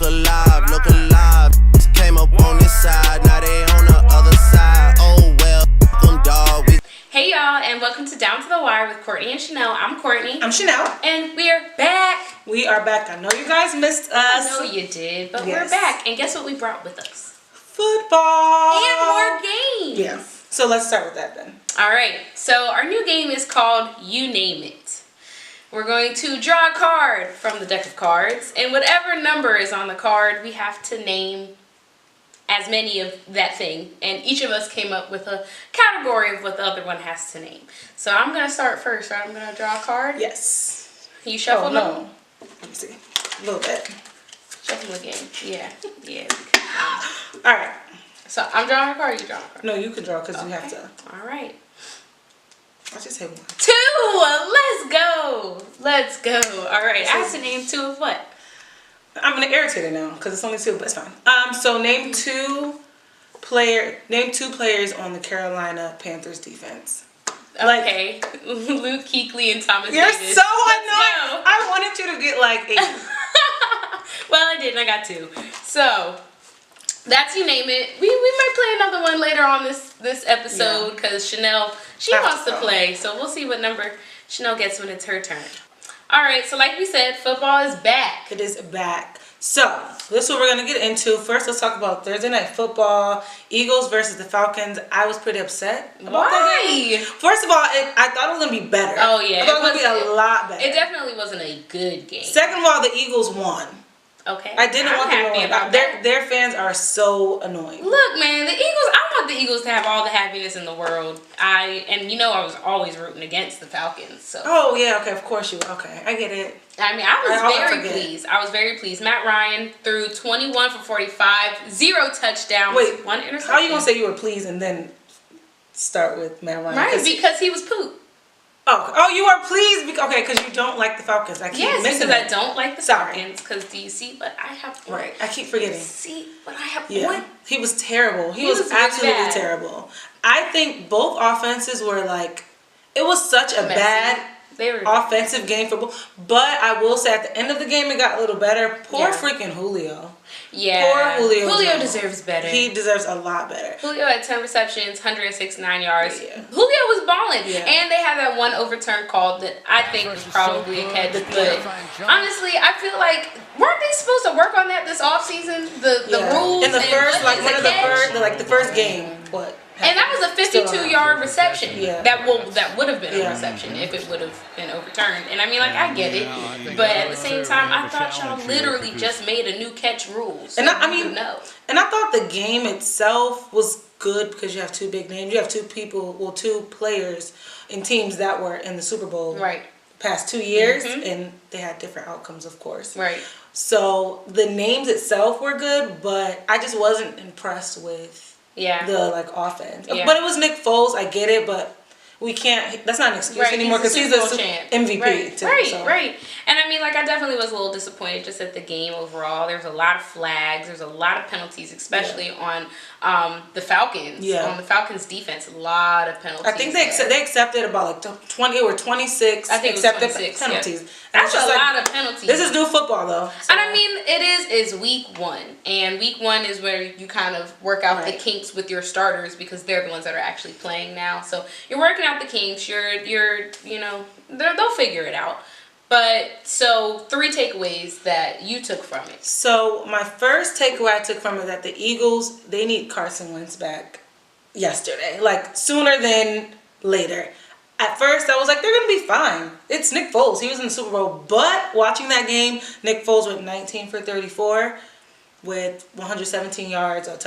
alive, look alive. Came up on this side, now they on the other side. Oh well, them dog. Hey y'all, and welcome to Down to the Wire with Courtney and Shanell. I'm Courtney. I'm Shanell. And we're back. We are back. I know you guys missed us. I know you did, but we're back. And guess what we brought with us? Football. And more games. Yeah. So let's start with that then. All right. So our new game is called You Name It. We're going to draw a card from the deck of cards, and whatever number is on the card, we have to name as many of that thing, and each of us came up with a category of what the other one has to name. So I'm going to start first, right? I'm going to draw a card. Yes. You shuffle them? No. Let me see. A little bit. Shuffle again. Yeah. All right. So I'm drawing a card, you draw a card. No, you can draw because you have to. All right. I just hit one. 2! Let's go. All right. I have to name 2 of what? I'm gonna irritate it now because it's only 2, but it's fine. So name two players on the Carolina Panthers defense. Okay, Luke Kuechly and Thomas You're Davis. so annoying. I wanted you to get like 8. Well, I didn't. I got 2. So that's You Name It. We might play another one later on this episode because Shanell wants to play. So we'll see what number Shanell gets when it's her turn. All right, so like we said, football is back. It is back. So, this is what we're going to get into. First, let's talk about Thursday Night Football. Eagles versus the Falcons. I was pretty upset about that game. First of all, I thought it was going to be better. Oh, yeah. I thought it was going to be a lot better. It definitely wasn't a good game. Second of all, the Eagles won. Okay. I didn't want them to win. About that. Their fans are so annoying. Look, man, I want the Eagles to have all the happiness in the world. I was always rooting against the Falcons. So. Oh, yeah, okay, of course you were. Okay, I get it. I mean, I was very pleased. I was very pleased. Matt Ryan threw 21 for 45, 0 touchdowns, 1 interception. How are you going to say you were pleased and then start with Matt Ryan? Right, because he was poop. Oh, you are pleased because you don't like the Falcons. I keep missing because I don't like the Falcons. Because do you see what I have on? Right, I keep forgetting. See what I have on? He was terrible. He was absolutely really terrible. I think both offenses were it was such a bad offensive game for both. But I will say at the end of the game it got a little better. Poor freaking Julio. Yeah. Poor Julio. Julio deserves better. He deserves a lot better. Julio had 10 receptions, 169 yards. Yeah. Julio was balling. Yeah. And they had that one overturned call that I think was probably a catch. But honestly, I feel like, weren't they supposed to work on that this offseason? The rules? In the first, the first game. What? And that was a 52-yard reception. Yeah. That would have been a reception if it would have been overturned. And I mean, I get it. But at the same time, I thought y'all literally just made a new catch rule. So and I thought the game itself was good because you have 2 big names. You have 2 players in teams that were in the Super Bowl past 2 years. And they had different outcomes, of course. Right. So the names itself were good, but I just wasn't impressed with the offense. Yeah. But it was Nick Foles. I get it, but we can't. That's not an excuse anymore because he's a MVP too. Right. And I mean, I definitely was a little disappointed just at the game overall. There's a lot of flags. There's a lot of penalties, especially on the Falcons. Yeah. On the Falcons defense, a lot of penalties. I think they accepted about 20 or 26. I think accepted 26 penalties. Yeah. That's a lot of penalties. This is new football though. So. And I mean, it is week 1, and week 1 is where you kind of work out the kinks with your starters because they're the ones that are actually playing now. So you're working out the kinks. They'll figure it out. But so 3 takeaways that you took from it. So my first takeaway I took from it that the Eagles, they need Carson Wentz back yesterday, sooner than later. At first I was like, they're gonna be fine. It's Nick Foles. He was in the Super Bowl. But watching that game, Nick Foles went 19 for 34 with 117 yards, a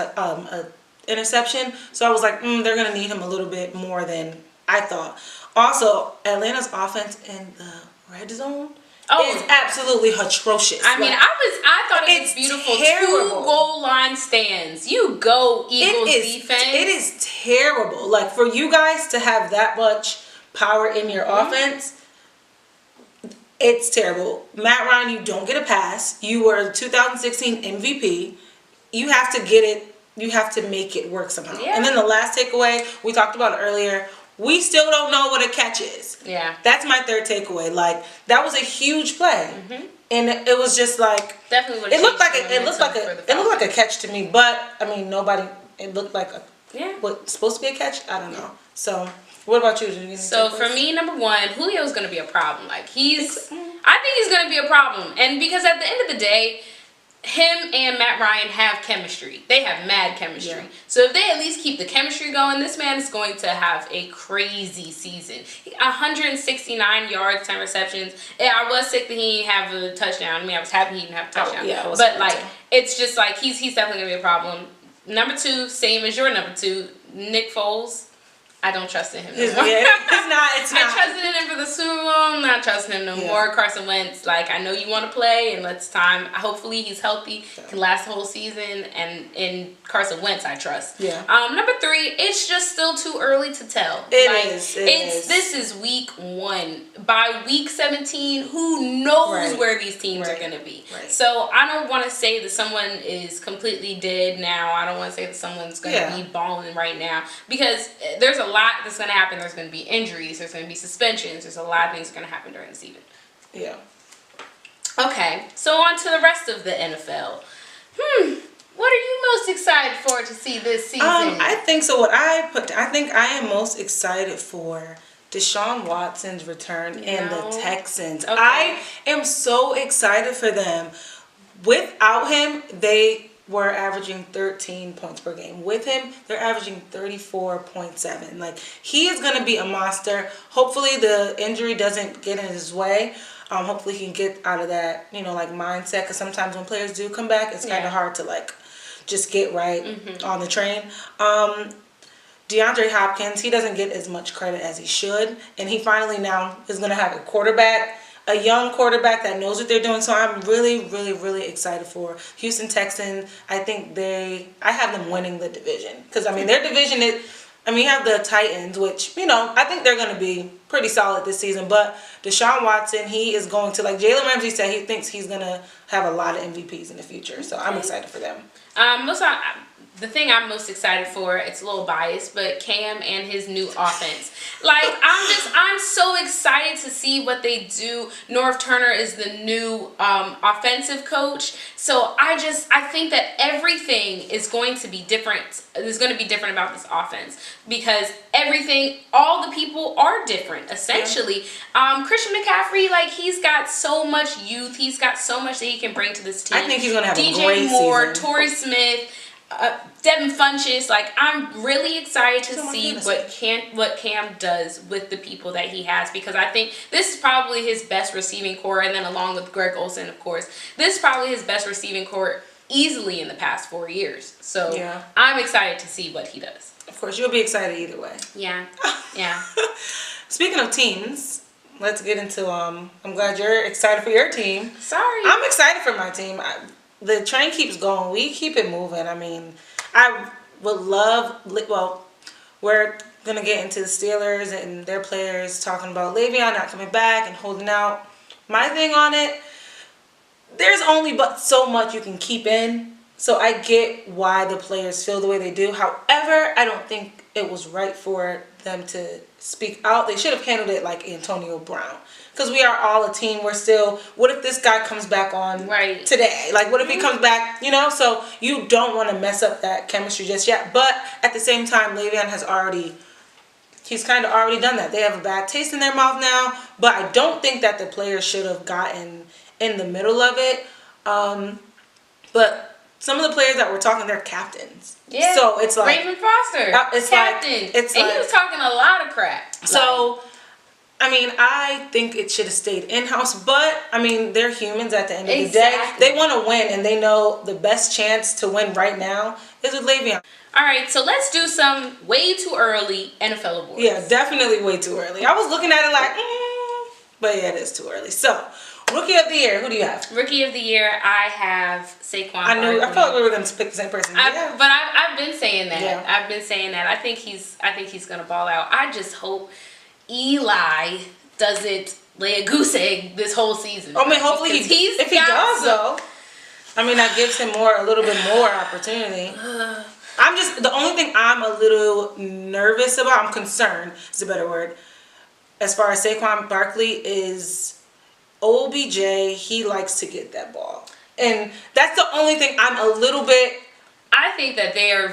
interception. So I was like, they're gonna need him a little bit more than I thought. Also, Atlanta's offense in the red zone is absolutely atrocious. I mean, I thought it was beautiful. Terrible. 2 goal line stands. You go, Eagles defense. It is terrible. For you guys to have that much power in your offense, it's terrible. Matt Ryan, you don't get a pass. You were 2016 MVP. You have to get it. You have to make it work somehow. Yeah. And then the last takeaway, we talked about it earlier, we still don't know what a catch is. Yeah. That's my third takeaway. Like, that was a huge play. Mm-hmm. And it was just like, definitely it looked like a catch to me, but I mean, it looked like what's supposed to be a catch. I don't know. So, what about you? So for me, number one, Julio's going to be a problem. Like I think he's going to be a problem, and because at the end of the day, him and Matt Ryan have chemistry. They have mad chemistry. Yeah. So if they at least keep the chemistry going, this man is going to have a crazy season. 169 yards, 10 receptions. Yeah, I was sick that he didn't have a touchdown. I mean, I was happy he didn't have a touchdown. But like, it's just like he's definitely gonna be a problem. Number two, same as your number two, Nick Foles. I don't trust in him no more. Yeah, it's not. I trusted in him for the Super Bowl. I'm not trusting him no more. Carson Wentz, like, I know you want to play, and let's time. Hopefully he's healthy, can last the whole season, and in Carson Wentz, I trust. Yeah. Number three, it's just still too early to tell. It is. This is week 1. By week 17, who knows where these teams are going to be. Right. So I don't want to say that someone is completely dead now. I don't want to say that someone's going to be balling right now, because there's a lot that's going to happen. There's going to be injuries. There's going to be suspensions. There's a lot of things that are going to happen during the season. Yeah. Okay, so on to the rest of the NFL. What are you most excited for to see this season? I think so. I think I am most excited for Deshaun Watson's return and the Texans. Okay. I am so excited for them. Without him, they were averaging 13 points per game. With him, they're averaging 34.7. Like, he is going to be a monster. Hopefully the injury doesn't get in his way. Hopefully he can get out of that, like, mindset, because sometimes when players do come back, it's kind of hard to, like, just get right on the train. DeAndre Hopkins, he doesn't get as much credit as he should, and he finally now is going to have a young quarterback that knows what they're doing. So I'm really, really, really excited for Houston Texans. I think I have them winning the division, because I mean their division you have the Titans, which I think they're going to be pretty solid this season. But Deshaun Watson, he is going to, like Jalen Ramsey said, he thinks he's going to have a lot of MVPs in the future. So I'm excited for them. The thing I'm most excited for, it's a little biased, but Cam and his new offense. Like, I'm so excited to see what they do. Norv Turner is the new offensive coach. So I think that everything is going to be different. There's going to be different about this offense, because all the people are different, essentially. Christian McCaffrey, like, he's got so much youth. He's got so much that he can bring to this team. I think he's going to have a great DJ Moore, season. Torrey Smith, Devin Funchess. Like, I'm really excited to see what Cam does with the people that he has, because I think this is probably his best receiving core, and then along with Greg Olsen, of course, this is probably his best receiving core easily in the past 4 years. So I'm excited to see what he does. Of course, you'll be excited either way. Yeah. Speaking of teams, let's get into I'm glad you're excited for your team. Sorry. I'm excited for my team. The train keeps going. We keep it moving. I mean, I would love, we're going to get into the Steelers and their players talking about Le'Veon not coming back and holding out. My thing on it, there's only but so much you can keep in. So I get why the players feel the way they do. However, I don't think it was right for them to speak out. They should have handled it like Antonio Brown. Because we are all a team. We're still, what if this guy comes back on today? Like, what if he comes back, So you don't want to mess up that chemistry just yet. But at the same time, Le'Veon he's kind of already done that. They have a bad taste in their mouth now. But I don't think that the players should have gotten in the middle of it. But some of the players that were talking, they're captains. Yeah. So it's like Raven Foster, it's captain. He was talking a lot of crap. So, I mean, I think it should have stayed in-house, but, I mean, they're humans at the end of the day. They want to win, and they know the best chance to win right now is with Le'Veon. All right, so let's do some way too early NFL awards. Yeah, definitely way too early. I was looking at it like, but yeah, it is too early. So, Rookie of the Year, who do you have? Rookie of the Year, I have Saquon. I felt like we were going to pick the same person. But I've been saying that. Yeah. I've been saying that. I think he's going to ball out. I just hope Eli doesn't lay a goose egg this whole season. I mean, hopefully if he does, though. I mean, that gives him a little bit more opportunity. The only thing I'm a little nervous about, I'm concerned, is a better word, as far as Saquon Barkley is OBJ, he likes to get that ball. And that's the only thing I'm a little bit... I think that they are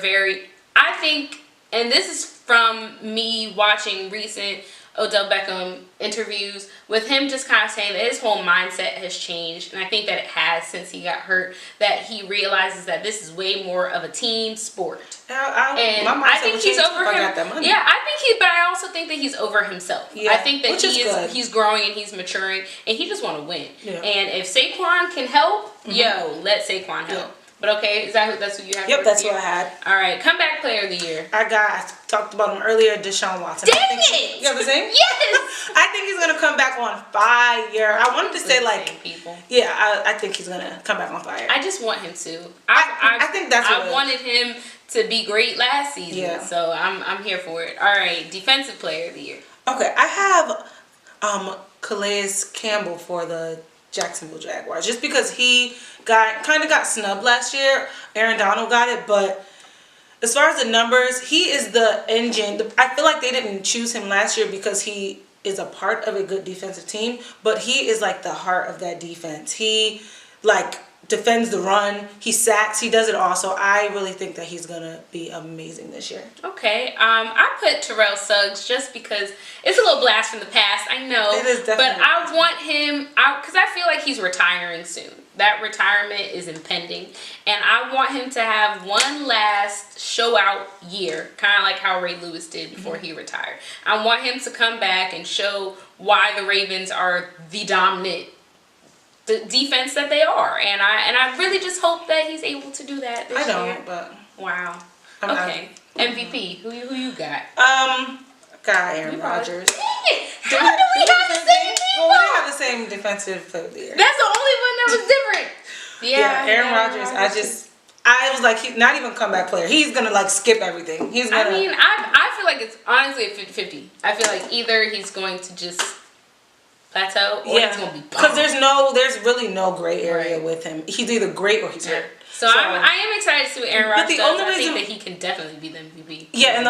and this is from me watching recent Odell Beckham interviews with him just kind of saying that his whole mindset has changed, and I think that it has since he got hurt, that he realizes that this is way more of a team sport. I think he's over him. Yeah, but I also think that he's over himself. Yeah, I think that he's growing and he's maturing, and he just want to win. Yeah. And if Saquon can help, let Saquon help. Yeah. But okay, that's who you have? Yep, that's what I had. All right, comeback player of the year. I talked about him earlier, Deshaun Watson. Dang it! You have the same? Yes! I think he's going to come back on fire. I wanted to say, like... people. Yeah, I think he's going to come back on fire. I just want him to. I think that's what I wanted him to be great last season, so I'm here for it. All right, defensive player of the year. Okay, I have Calais Campbell for the Jacksonville Jaguars, just because he kind of got snubbed last year. Aaron Donald got it, but as far as the numbers, he is the engine. I feel like they didn't choose him last year because he is a part of a good defensive team, but he is like the heart of that defense. He like defends the run, he sacks, he does it all. So I really think that he's gonna be amazing this year. Okay, I put Terrell Suggs just because it's a little blast from the past. I know, it is definitely, but I want him out because I feel like he's retiring soon. That retirement is impending, and I want him to have one last show out year, kind of like how Ray Lewis did before he retired. I want him to come back and show why the Ravens are the dominant defense that they are, and I really just hope that he's able to do that this year. But wow. Okay, MVP. Who you got? Aaron Rodgers. How do we have the same people? Well, we have the same defensive player of the year. That's the only one that was different. Yeah, Aaron Rodgers. I was like, he's not even a comeback player. He's gonna like skip everything. He's gonna. I mean, I feel like it's honestly a 50-50. I feel like either he's going to just plateau or he's gonna be because there's really no gray area with him. He's either great or he's hurt. So I am excited to see what Aaron Rodgers does. I think that he can definitely be the MVP. Yeah, and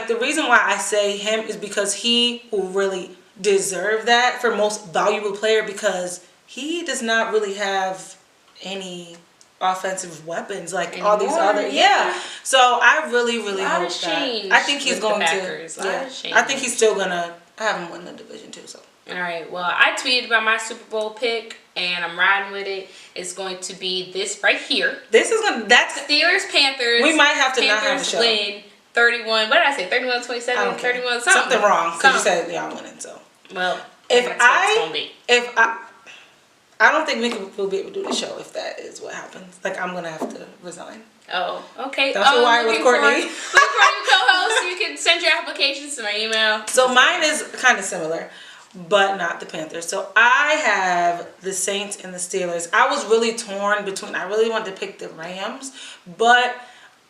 the reason why I say him is because he will really deserve that for most valuable player, because he does not really have any offensive weapons like all these other. Yeah. So I really hope that. I think he's going to. I think he's still gonna have him win the division too. So. All right. Well, I tweeted about my Super Bowl pick, and I'm riding with it. It's going to be this right here. That's Steelers Panthers. We might have to Panthers not have the show. Win 31. What did I say? 31-27. 31 something wrong because you said y'all winning. So well, I don't think we'll be able to do the show if that is what happens. Like, I'm gonna have to resign. Oh, okay. That's why with Courtney. Look for your co-host. You can send your applications to my email. So mine is kind of similar, but not the Panthers. So I have the Saints and the Steelers. I was really torn between. I really wanted to pick the Rams, but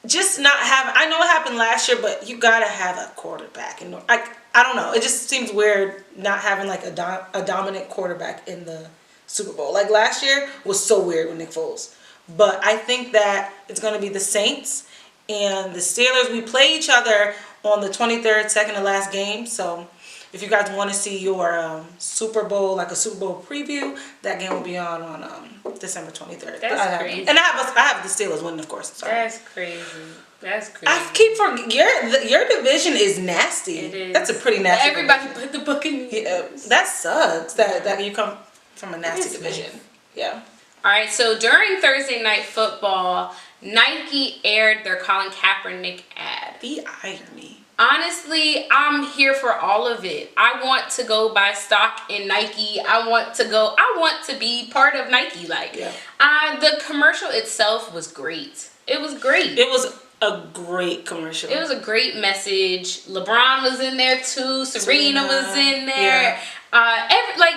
just not have. I know what happened last year, but you gotta have a quarterback. And I don't know. It just seems weird not having like a dominant quarterback in the Super Bowl. Like last year was so weird with Nick Foles. But I think that it's going to be the Saints and the Steelers. We play each other on the 23rd, second to last game. So if you guys want to see your Super Bowl, like a Super Bowl preview, that game will be on December 23rd. That's crazy. And I have the Steelers winning, of course. Sorry. That's crazy. That's crazy. I keep forgetting your division is nasty. It is. That's a pretty nasty. Everybody division. put the Buccaneers. Yeah, that sucks. That you come from a nasty division. Nice. Yeah. All right, so during Thursday Night Football, Nike aired their Colin Kaepernick ad. The irony. Honestly, I'm here for all of it. I want to go buy stock in Nike. I want to be part of Nike. The commercial itself was great. It was great. It was a great commercial. It was a great message. LeBron was in there too. Serena was in there. Yeah.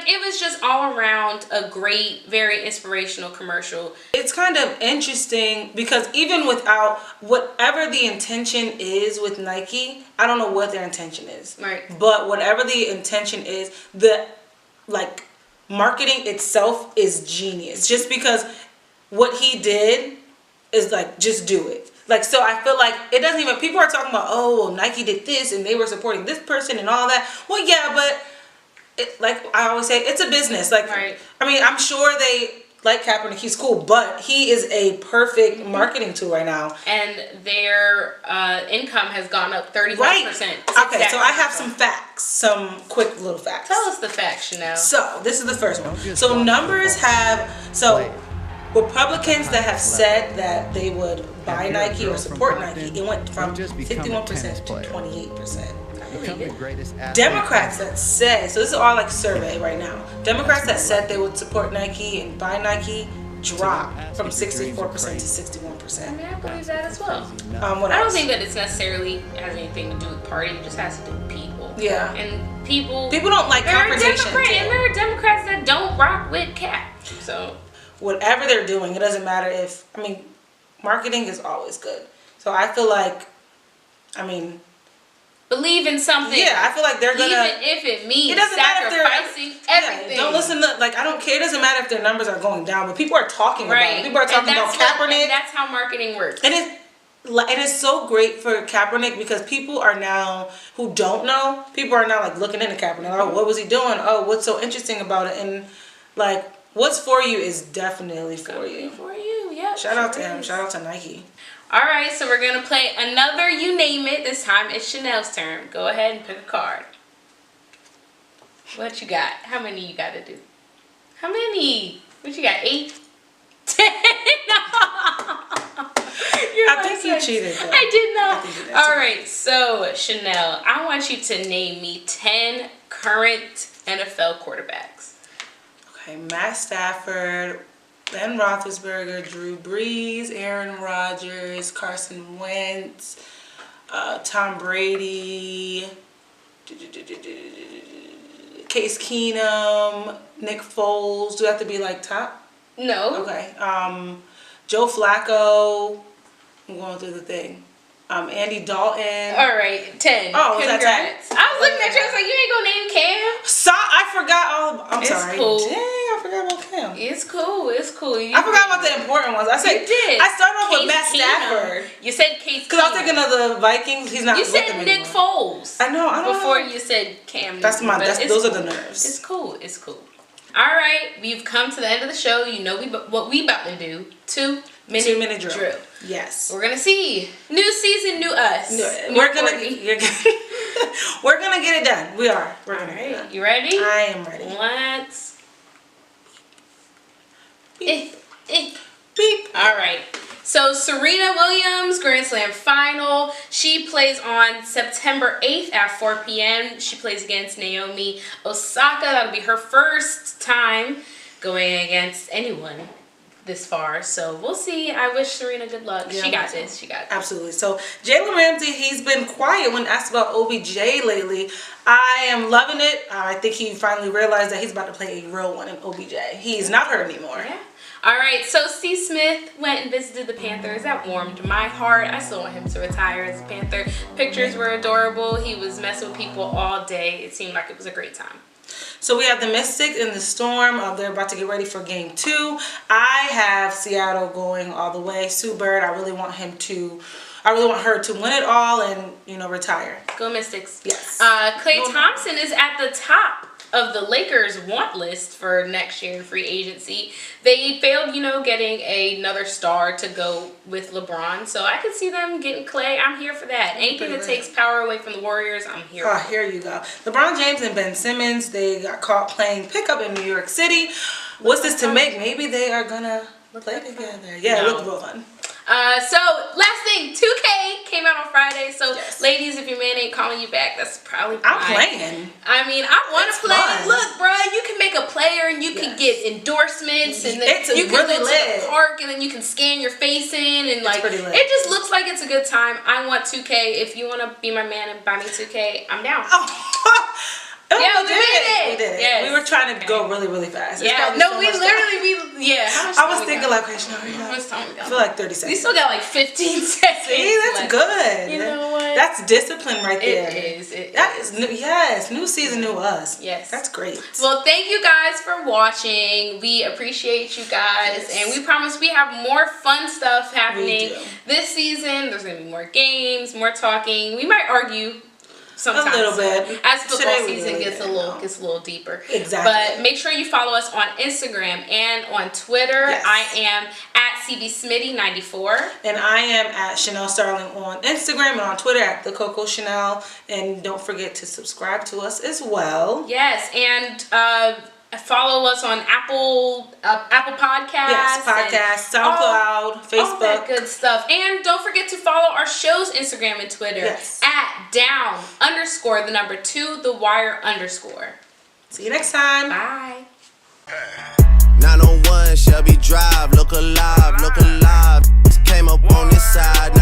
It was just all around a great, very inspirational commercial. It's kind of interesting because even without whatever the intention is with Nike, I don't know what their intention is. Right. But whatever the intention is, the marketing itself is genius. Just because what he did is like, just do it. Like, so I feel like it doesn't even, people are talking about, oh, well, Nike did this and they were supporting this person and all that. Well, yeah, but like I always say, it's a business. Like, right. I mean, I'm sure they like Kaepernick, he's cool, but he is a perfect marketing tool right now. And their income has gone up 35%. Right. Okay, so I have some facts, some quick little facts. Tell us the facts, Shanell. So, this is the first one. So, numbers have, so Republicans that have said that they would buy Nike or support Nike, it went from 51% to 28%. Democrats that say, so this is all like survey right now, Democrats that said they would support Nike and buy Nike dropped from 64% to 61%. I mean, I believe that as well. What I don't else? think that it's necessarily has anything to do with party. It just has to do with people. Yeah. And people don't like confrontation. And there are Democrats that don't rock with Cap. So whatever they're doing, it doesn't matter if, I mean, marketing is always good. So I feel like, I mean, believe in something. Yeah, I feel like they're gonna. Even if it means sacrificing everything. Yeah, don't listen to, like, I don't care. It doesn't matter if their numbers are going down, but people are talking about it. People are talking about Kaepernick. And that's how marketing works. And it's so great for Kaepernick because people are now, who don't know, people are now like looking into Kaepernick. Oh, what was he doing? Oh, what's so interesting about it? And like, what's for you is definitely for you. For you, yeah. Shout out to him. Shout out to Nike. All right, so we're going to play another You Name It. This time it's Chanel's turn. Go ahead and pick a card. What you got? How many you got to do? How many? What you got? 8? 10? I think you cheated, though. I did not. I think you did. All right, so Shanell, I want you to name me 10 current NFL quarterbacks. Okay, Matt Stafford, Ben Roethlisberger, Drew Brees, Aaron Rodgers, Carson Wentz, Tom Brady, Case Keenum, Nick Foles. Do I have to be like top? No. Okay. Joe Flacco. I'm going through the thing. Andy Dalton. All right, 10. Oh, was that 10? I was looking at you. I was like, you ain't gonna name Cam? I forgot all. I'm sorry. Cool. Dang, I forgot about Cam. It's cool. It's cool. I forgot about the important ones. I said you did. I started off with Case Matt Stafford. You said Case Because I was thinking of the Vikings. He's not. You with said them Nick anymore. Foles. I know. Before you said Cam. That's Newton, those are the nerves. It's cool. It's cool. All right, we've come to the end of the show. You know what we about to do. 2-minute drill. Yes. We're gonna see new season, new us. We're gonna get it done. We are. We're gonna get it done. You ready? I am ready. Let's. Beep. Beep. All right. So Serena Williams Grand Slam final. She plays on September 8th at 4 p.m. She plays against Naomi Osaka. That'll be her first time going against anyone this far. So we'll see. I wish Serena good luck. Yeah, she got this. She got it. Absolutely. So Jalen Ramsey, he's been quiet when asked about OBJ lately. I am loving it. I think he finally realized that he's about to play a real one in OBJ. He's not hurt anymore. Yeah. All right, so Steve Smith went and visited the Panthers. That warmed my heart. I still want him to retire as a Panther. Pictures were adorable. He was messing with people all day. It seemed like it was a great time. So we have the Mystics and the Storm. They're about to get ready for game 2. I have Seattle going all the way. Sue Bird, I really want her to win it all and, retire. Go Mystics. Yes. Klay Thompson is at the top of the Lakers want list for next year in free agency. They failed, getting another star to go with LeBron. So I could see them getting Klay. I'm here for that. Anything that takes power away from the Warriors, I'm here for. Oh, here you go. LeBron James and Ben Simmons, they got caught playing pickup in New York City. What's this to make? Maybe they are gonna play together. Yeah, it looked real fun. So last thing, 2K came out on Friday. So ladies, if your man ain't calling you back, that's probably fine. I'm playing. I mean, I want to play. Fun. Look, bro, you can make a player and you can get endorsements and then it's you can really go to lit. the park and then you can scan your face in and It's pretty lit. it just looks like it's a good time. I want 2K. If you want to be my man and buy me 2K, I'm down. Oh, yeah, we did it. Yes. We were trying to go really, really fast. Yeah, no, we literally, how much I time was we thinking got? like, wait, Shanell, How much time we I got? feel like 30 We seconds. still got like 15 seconds. See, that's left. good. You know what? That's discipline right there. It is. That is new. Yes, new season, new us. Yes. That's great. Well, thank you guys for watching. We appreciate you guys. Yes. And we promise we have more fun stuff happening We do. this season. There's going to be more games, more talking. We might argue sometimes. A little bit. As football Today we season really gets a didn't little know. deeper. Exactly. But make sure you follow us on Instagram and on Twitter. Yes. I am at CBSmitty94. And I am at Shanell Starling on Instagram and on Twitter at the Coco Chanel. And don't forget to subscribe to us as well. Yes, and follow us on Apple Podcasts. Yes, podcast, SoundCloud, Facebook. All that good stuff. And don't forget to follow our show's Instagram and Twitter Yes. at down_2TheWire_. See you next time. Bye. 901 Shelby Drive, look alive, look alive. Came up on this side.